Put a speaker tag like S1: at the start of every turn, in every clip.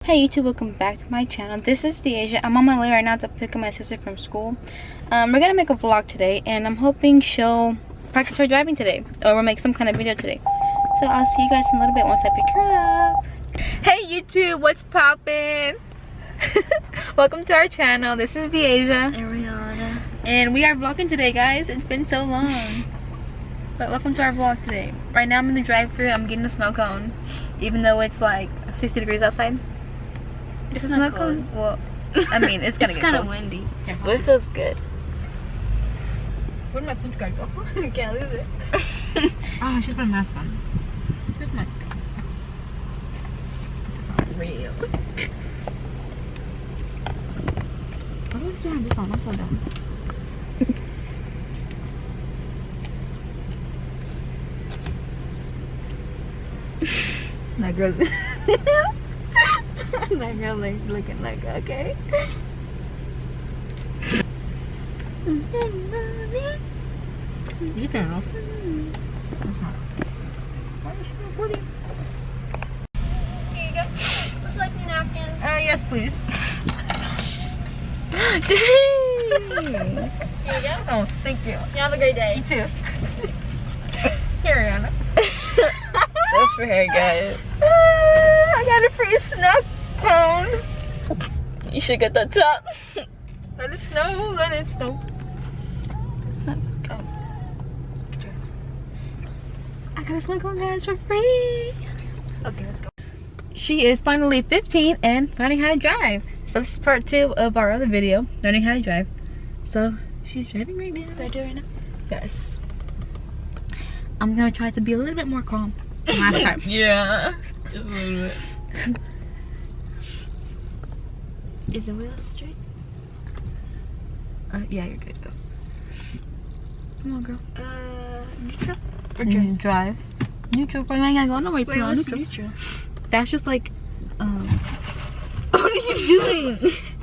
S1: Hey YouTube, welcome back to my channel. This is Deasia. I'm on my way right now to pick up my sister from school. We're gonna make a vlog today, and I'm hoping she'll practice her driving today, or we'll make some kind of video today. So I'll see you guys in a little bit once I pick her up. Hey YouTube, what's poppin'? Welcome to our channel. This is Deasia
S2: and Rihanna,
S1: and we are vlogging today, guys. It's been so long, but welcome to our vlog today. Right now I'm in the drive-thru. I'm getting a snow cone, even though it's like 60 degrees outside.
S2: it's not cold.
S1: Well, I mean, it's gonna
S2: It's
S1: get
S2: kind of
S1: cold.
S2: windy,
S1: Yeah,
S2: but it feels good.
S1: Where'd my punch card go? I can't lose it.
S2: Oh, I should put a mask on.
S1: Where's my thing? It's not real.
S2: Why do I still have this on? I'm so dumb.
S1: That girl. That girl like looking like okay. You turn off. That's not. Why is she recording?
S2: Here you go. Would you like me napkin?
S1: Yes, please. Dang!
S2: Here you go.
S1: Oh, thank you.
S2: You have a great day.
S1: You too. Here, Rihanna.
S2: That's for her, guys.
S1: I got a free snow cone.
S2: You should get the top.
S1: Let it snow, let it snow. I got a snow cone, guys, for free. Okay, let's go. She is finally 15 and learning how to drive. So this is part 2 of our other video, learning how to drive. So she's driving right now.
S2: Do I do it right now?
S1: Yes. I'm gonna try to be a little bit more calm than last time.
S2: Yeah, just a little bit. Is the wheel straight?
S1: Yeah, you're good. Go. Come on, girl.
S2: Neutral?
S1: Or drive. Neutral. Why ain't gotta go nowhere?
S2: Wait, what's neutral?
S1: That's just like, what are you doing?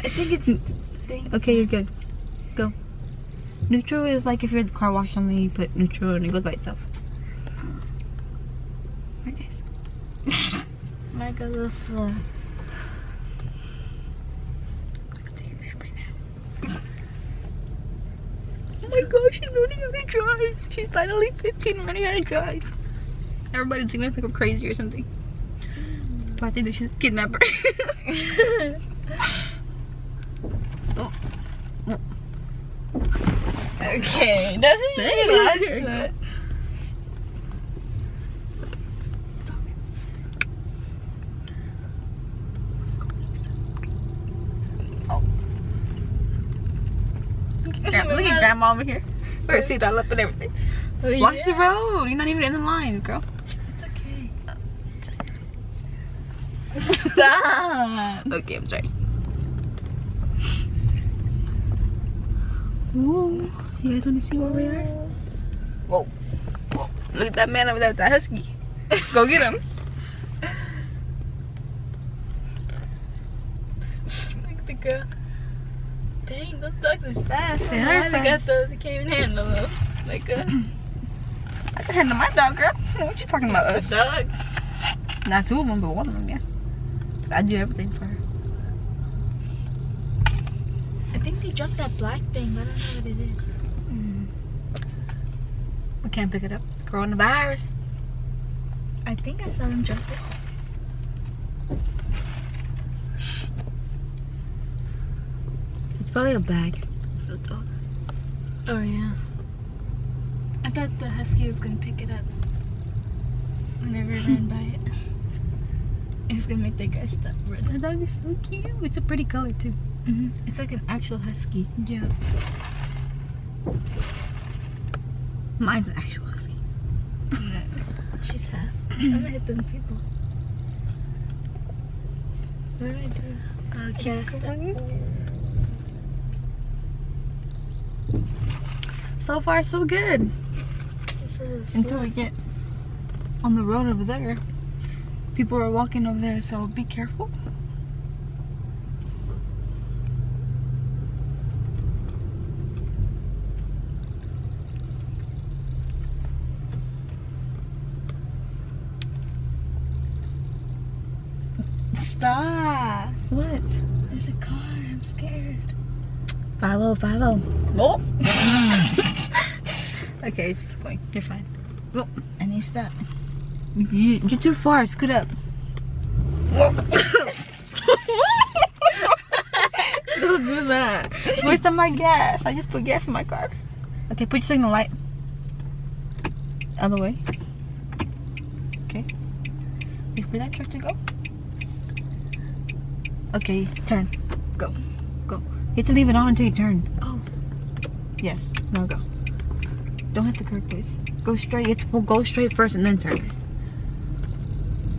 S2: I think it's things.
S1: Okay, you're good. Go. Neutral is like if you're at the car wash something, you put neutral and it goes by itself. Right, guys.
S2: Might go a little slow.
S1: Oh my gosh, she's learning how to drive. She's finally 15 learning how to drive. Everybody's thinking like I'm crazy or something. But I think that she's a kidnapper. Oh. Oh.
S2: Okay, that's what you last time.
S1: Look at grandma over here. Her seat all up and everything.
S2: Oh,
S1: Watch
S2: yeah.
S1: the road. You're not even in the lines, girl.
S2: It's okay. Stop.
S1: Okay, I'm sorry. Ooh, you guys want to see where we are? Whoa. Whoa. Look at that man over there with that husky. Go get him.
S2: Look at the girl. Dang, those dogs are fast.
S1: They
S2: I
S1: are
S2: haven't got those. They can't even handle them. Like
S1: I can handle my dog, girl. What you talking about,
S2: the
S1: us?
S2: dogs.
S1: Not 2 of them, but 1 of them, yeah. 'Cause I do everything for her.
S2: I think they dropped that black thing, but I don't know what it is.
S1: We can't pick it up. Coronavirus.
S2: I think I saw them drop it.
S1: It's probably a bag for the dog.
S2: Oh yeah. I thought the husky was gonna pick it up whenever it ran by it. It's gonna make that guy stop running.
S1: That dog is so cute. It's a pretty color too.
S2: It's like an actual husky.
S1: Yeah. Mine's an actual husky.
S2: No, she's half. I'm gonna hit them people. What do I do? Cast it.
S1: So far, so good.
S2: Just a little
S1: Until
S2: slow.
S1: we get on the road over there. People are walking over there, so be careful.
S2: Stop.
S1: What?
S2: There's a car. I'm scared.
S1: 5050. Oh. Okay, keep going. You're fine. Oh.
S2: I need to stop.
S1: You're too far. Scoot up. Don't do that. Waste of my gas. I just put gas in my car. Okay, put your signal light. Other way. Okay. Wait for that truck to go. Okay, turn. Go. Go. You have to leave it on until you turn.
S2: Oh.
S1: Yes. Now go. Don't hit the curb, please. Go straight. You have to go straight first and then turn.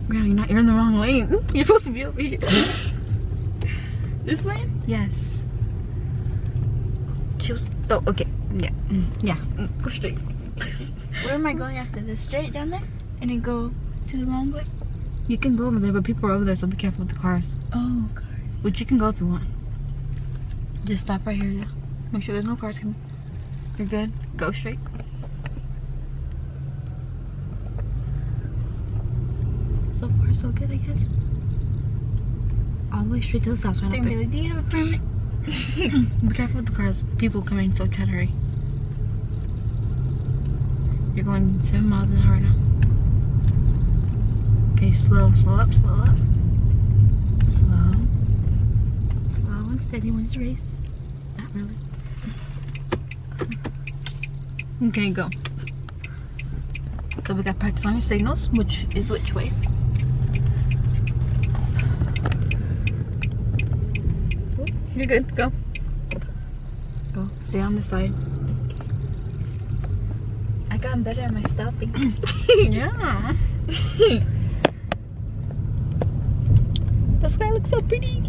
S1: Man, you're in the wrong lane. You're supposed to be over here.
S2: This lane?
S1: Yes. Choose. Oh, okay. Yeah. Yeah. Go straight.
S2: Where am I going after this? Straight down there? And then go to the long way?
S1: You can go over there, but people are over there, so be careful with the cars.
S2: Oh, cars.
S1: But you can go if you want. Just stop right here. Yeah. Make sure there's no cars coming. You're good. Go straight. So far, so good, I guess. All the way straight to the stop sign.
S2: Really, do you have a permit?
S1: Be careful with the cars. People coming, so try to hurry. You're going 7 miles an hour right now. Okay, slow up, slow up. Slow. Slow and steady wins the race. Not really. Okay, go. So we got practice on your signals, which is which way. You're good, go. Go, stay on this side.
S2: I got better at my stopping.
S1: Yeah. The sky looks so pretty.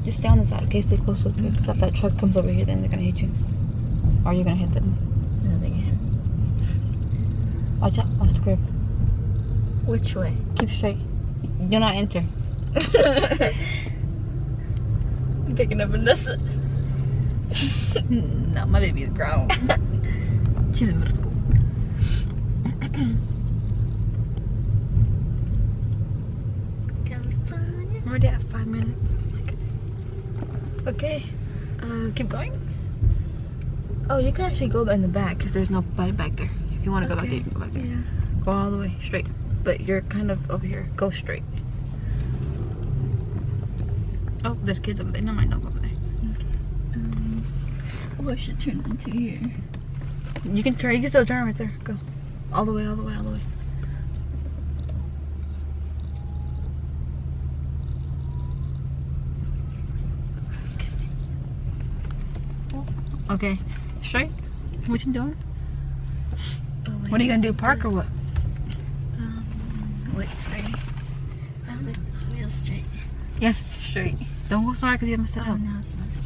S1: Just stay on the side, okay? Stay close over here. Because if that truck comes over here, then they're gonna hit you. Or you're gonna hit them.
S2: No, they can't.
S1: Watch out, watch the curve.
S2: Which way?
S1: Keep straight. Do not enter.
S2: I'm picking up Vanessa.
S1: No, my baby is grown. She's in middle school.
S2: California.
S1: We're already at 5 minutes. Okay. Keep going. Oh, you can actually go in the back because there's nobody back there. If you want to go back there, you can go back there.
S2: Yeah.
S1: Go all the way straight. But you're kind of over here. Go straight. Oh, there's kids over there. No, mind, don't go over there.
S2: What should I turn into here?
S1: You can turn. You can still turn right there. Go. All the way, all the way, all the way.
S2: Excuse me.
S1: Okay. Straight. What you doing?
S2: Oh, wait.
S1: What are you gonna do? Park or what?
S2: Wait, straight. I look real straight.
S1: Yes, straight. Don't go sorry because you messed it
S2: Oh,
S1: up.
S2: no, it's not straight.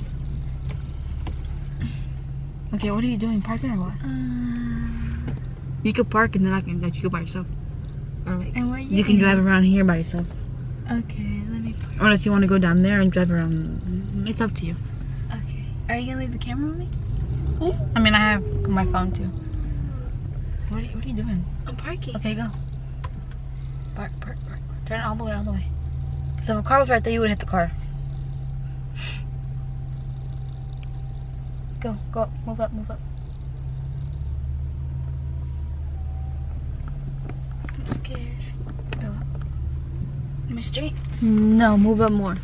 S1: Okay, what are you doing? Parking or what? You could park and then I can let you go by yourself. Or like,
S2: And where
S1: you can drive around here by yourself.
S2: Okay, let me park.
S1: Unless you want to go down there and drive around. It's up to you.
S2: Okay. Are you gonna leave the camera on me?
S1: I mean, I have my phone too. What are you doing?
S2: I'm parking.
S1: Okay, go. Park, park, park. Turn it all the way, all the way. So if a car was right there, you would hit the car. Go, go, move up, move up.
S2: I'm scared.
S1: Go up.
S2: Am I straight?
S1: No, move up more.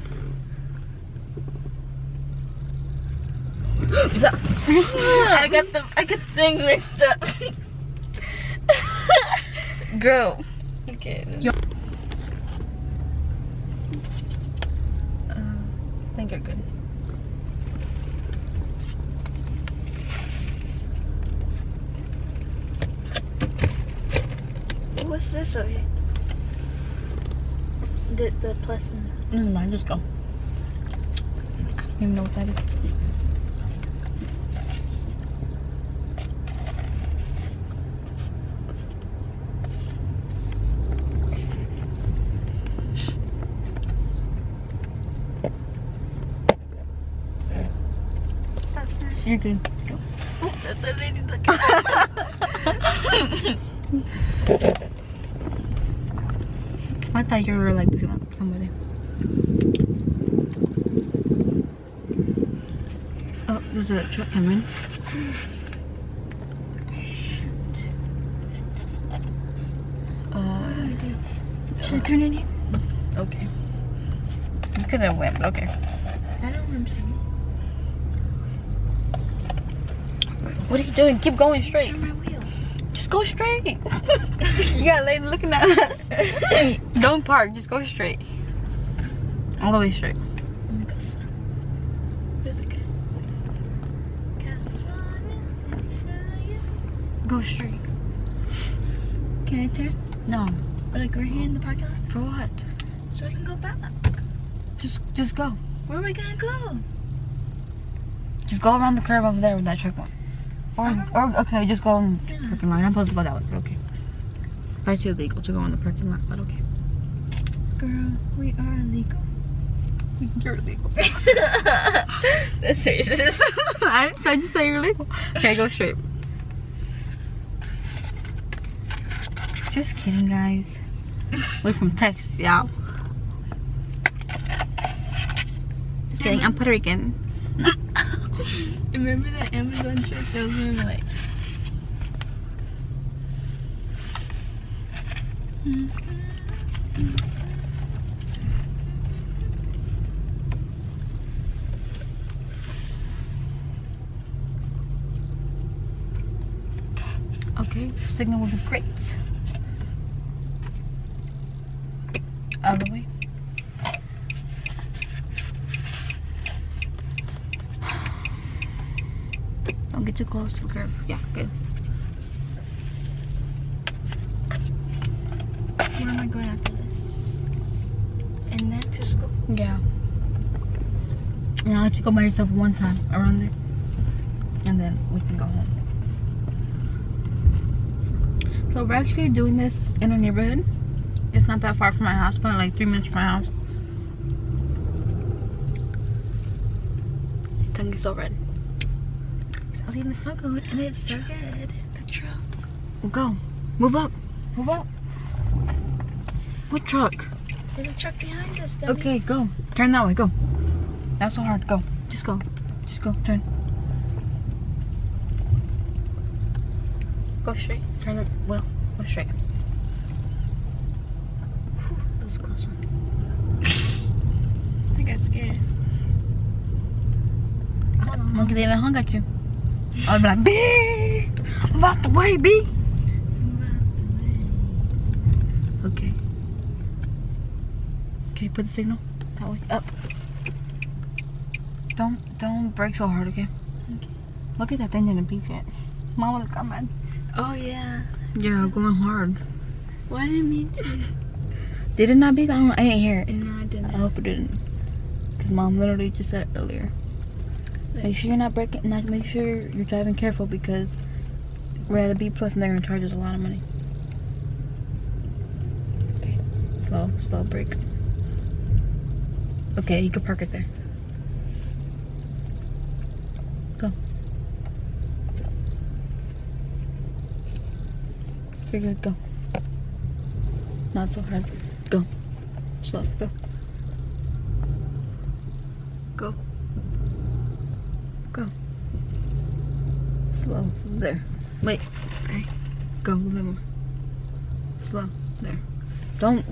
S1: What's up?
S2: I got the things mixed up.
S1: Girl.
S2: Okay.
S1: I think you're good.
S2: What's this over here? The plus and
S1: Never mind, just go. I don't even know what that is.
S2: stop sign.
S1: You're good. Go.
S2: That lady looking
S1: I thought you were like looking at somebody. Oh, there's a truck coming.
S2: Should I turn it in?
S1: Okay. You could have went, but okay.
S2: I don't want to see.
S1: What are you doing? Keep going straight.
S2: Turn my wheel.
S1: Just go straight. You got a lady looking at us. Don't park. Just go straight. All the way straight.
S2: Oh my gosh. Where's it go?
S1: Go straight.
S2: Can I turn?
S1: No.
S2: Or like we're here in the parking lot?
S1: For what?
S2: So I can go back.
S1: Just go.
S2: Where are we gonna go?
S1: Just go around the curve over there with that truck one. Or okay, just go in the
S2: Yeah.
S1: parking lot. I'm supposed to go that way, but okay. It's actually illegal to go in the parking lot, but okay.
S2: Girl, we are illegal.
S1: You're illegal.
S2: That's racist.
S1: I didn't say just say you're illegal. Okay, go straight. Just kidding, guys. We're from Texas, y'all. Just kidding. I'm Puerto Rican.
S2: Remember that Amazon truck that was gonna be like.
S1: Okay, signal will be great. Other way. Don't get too close to the curve. Yeah, good.
S2: Where am I going after this? And then to school.
S1: Yeah. And I'll let you go by yourself one time around there. And then we can go home. So we're actually doing this in our neighborhood. It's not that far from my house, probably like 3 minutes from my house. Tongue is so red. I was eating the snow cone and it's so good.
S2: The truck.
S1: Go. Move up. Move up. What truck?
S2: There's a truck behind us, dummy.
S1: Okay, go. Turn that way. Go. Not so hard. Go. Just go. Just go. Turn. Go straight. Turn the wheel. Go straight. That was a close one.
S2: I got scared.
S1: Monkey didn't hung at you. I'd be like, B! I'm about the way, B! Okay. Okay, put the signal that way. Up. Don't brake so hard, okay?
S2: Okay.
S1: Look at that thing didn't beep yet. Mama, look, I'm mad.
S2: Oh yeah.
S1: Yeah, going hard.
S2: Why didn't I mean to?
S1: Did it not beep? I didn't hear it.
S2: No, I didn't.
S1: I hope it didn't. Because Mom literally just said it earlier. Make sure you're not braking, make sure you're driving careful because we're at a B plus and they're gonna charge us a lot of money. Okay, slow brake. Okay, you can park it there. Go. You're good, go. Not so hard. Go. Slow, go. Go. Go. Slow. There. Wait. Sorry. Go a little bit more. Slow. There.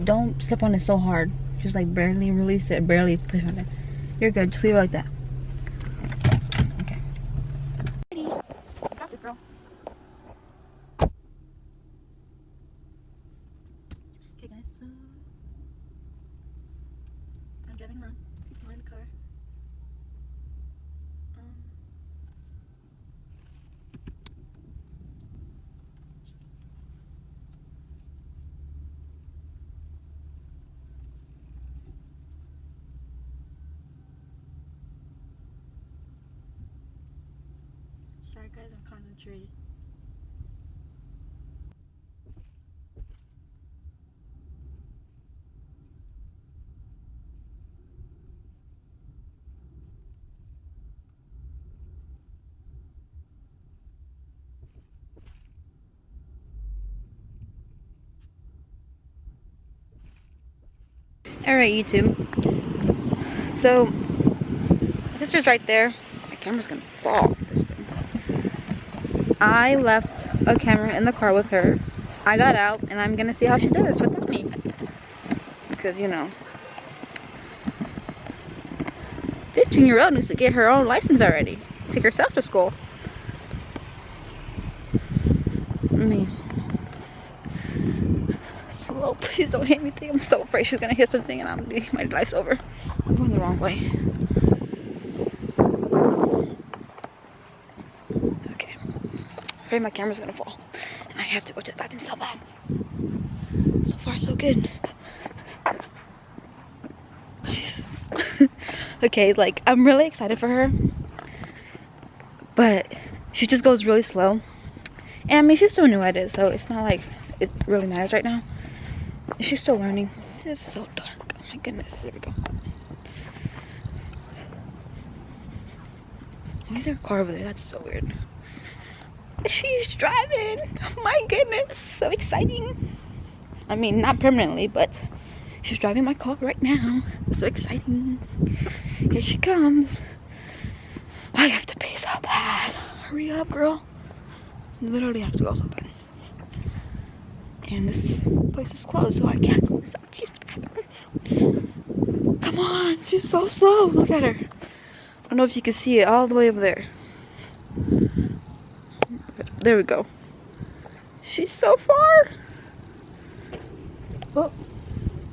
S1: Don't slip on it so hard. Just like barely release it. Barely push on it. You're good. Just leave it like that. Okay. Ready. Got this, girl. Okay, guys. So I'm driving alone. I'm in the car. Sorry guys, I'm concentrated. Alright, YouTube. So, my sister's right there. The camera's gonna fall off this thing. I left a camera in the car with her. I got out and I'm gonna see how she does without me. Because, you know, 15-year-old needs to get her own license already. Take herself to school. I mean, slow, please don't hit anything. I'm so afraid she's gonna hit something and my life's over. I'm going the wrong way. Okay. I'm afraid my camera's gonna fall. And I have to go to the bathroom so bad. So far, so good. Okay, like, I'm really excited for her. But she just goes really slow. And I mean, she's still new at it, so it's not like it really matters right now. She's still learning. This is so dark. Oh my goodness. There we go. Why is there a car over there? That's so weird. She's driving. Oh my goodness. So exciting. I mean, not permanently, but she's driving my car right now. So exciting. Here she comes. I have to pee so bad. Hurry up, girl. Literally have to go so bad. And this place is closed, so I can't go inside to use the bathroom. Come on, she's so slow. Look at her. I don't know if you can see it all the way over there. There we go. She's so far. Oh,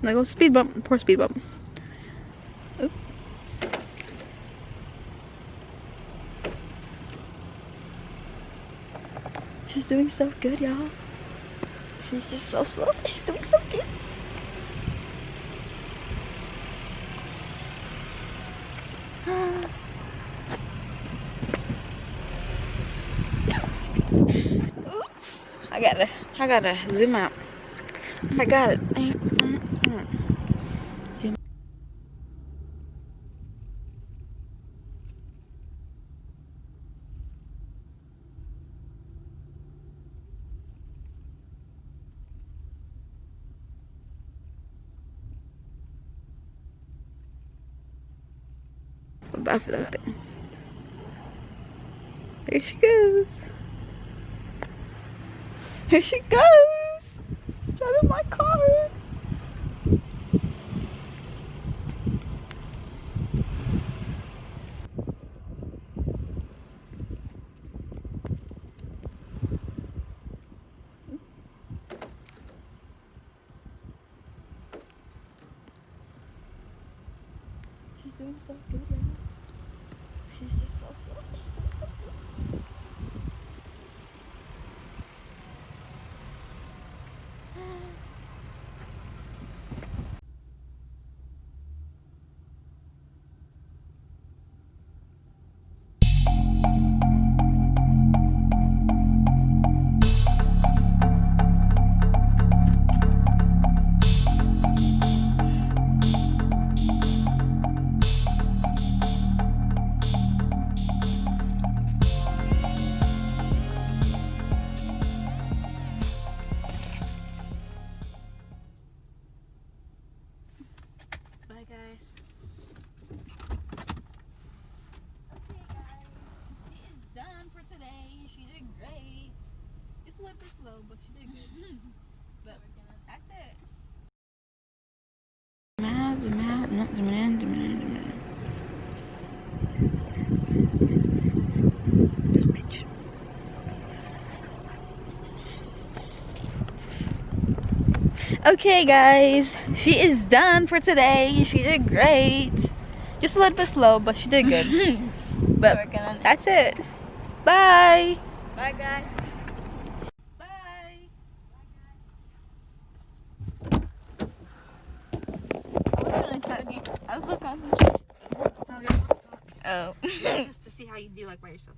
S1: there goes speed bump. Poor speed bump. Oop. She's doing so good, y'all. She's just so slow. She's doing so good. Oops. I gotta zoom out. I got it. Zoom. Bye for that thing. Here she goes. Here she goes. Driving my car. She's doing so good, y'all. She's just so slow. She's doing so good. Bye, guys. Okay, guys. She is done for today. She did great. Just a little bit slow, but she did good. But that's it. Zoom out, no, zooming in, zooming in, zooming in. Just reach. Okay, guys, she is done for today. She did great. Just a little bit slow, but she did good. But that's it. Bye.
S2: Bye, guys.
S1: Bye.
S2: I was gonna tell you. I was so concentrated.
S1: So you're supposed to talk.
S2: Oh.
S1: Just to see how you do like by yourself.